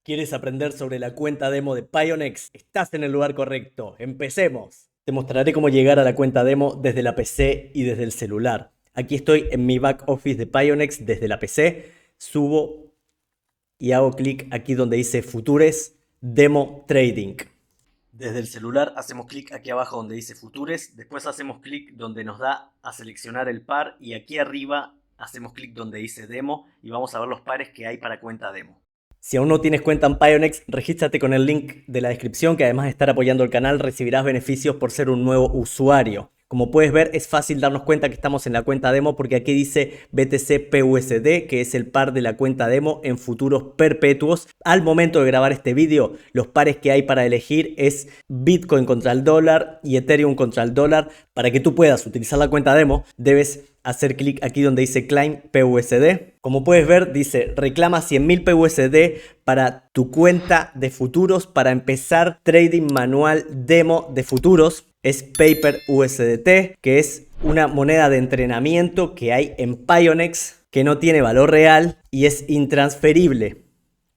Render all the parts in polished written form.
¿Quieres aprender sobre la cuenta demo de Pionex? Estás en el lugar correcto. ¡Empecemos! Te mostraré cómo llegar a la cuenta demo desde la PC y desde el celular. Aquí estoy en mi back office de Pionex desde la PC. Subo y hago clic aquí donde dice Futures Demo Trading. Desde el celular hacemos clic aquí abajo donde dice Futures. Después hacemos clic donde nos da a seleccionar el par. Y aquí arriba hacemos clic donde dice Demo. Y vamos a ver los pares que hay para cuenta demo. Si aún no tienes cuenta en Pionex, regístrate con el link de la descripción, que además de estar apoyando el canal, recibirás beneficios por ser un nuevo usuario. Como puedes ver, es fácil darnos cuenta que estamos en la cuenta demo porque aquí dice BTC PUSD, que es el par de la cuenta demo en futuros perpetuos. Al momento de grabar este vídeo, los pares que hay para elegir es Bitcoin contra el dólar y Ethereum contra el dólar. Para que tú puedas utilizar la cuenta demo, debes hacer clic aquí donde dice Claim PUSD. Como puedes ver, dice reclama 100.000 PUSD para tu cuenta de futuros para empezar trading manual demo de futuros. Es Paper USDT, que es una moneda de entrenamiento que hay en Pionex que no tiene valor real y es intransferible.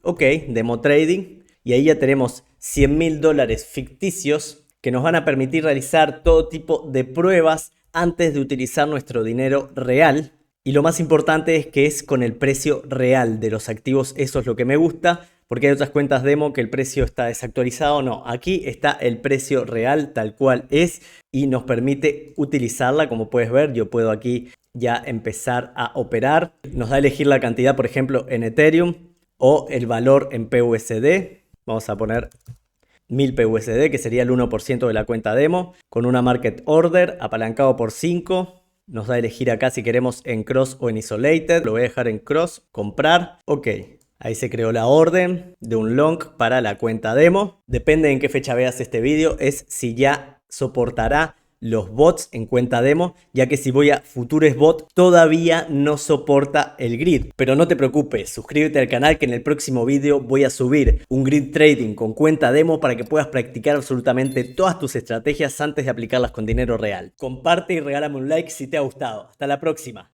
Ok, demo trading. Y ahí ya tenemos $100.000 ficticios que nos van a permitir realizar todo tipo de pruebas antes de utilizar nuestro dinero real. Y lo más importante es que es con el precio real de los activos. Eso es lo que me gusta, porque hay otras cuentas demo que el precio está desactualizado. No, aquí está el precio real tal cual es y nos permite utilizarla. Como puedes ver, yo puedo aquí ya empezar a operar. Nos da a elegir la cantidad, por ejemplo, en Ethereum o el valor en PUSD. Vamos a poner 1000 PUSD, que sería el 1% de la cuenta demo, con una market order apalancado por 5. Nos da a elegir acá si queremos en cross o en isolated. Lo voy a dejar en cross, comprar. Ok, ahí se creó la orden de un long para la cuenta demo. Depende en qué fecha veas este vídeo, es si ya soportará los bots en cuenta demo, ya que si voy a Futures Bot todavía no soporta el grid. Pero no te preocupes, suscríbete al canal que en el próximo vídeo voy a subir un grid trading con cuenta demo para que puedas practicar absolutamente todas tus estrategias antes de aplicarlas con dinero real. Comparte y regálame un like si te ha gustado. Hasta la próxima.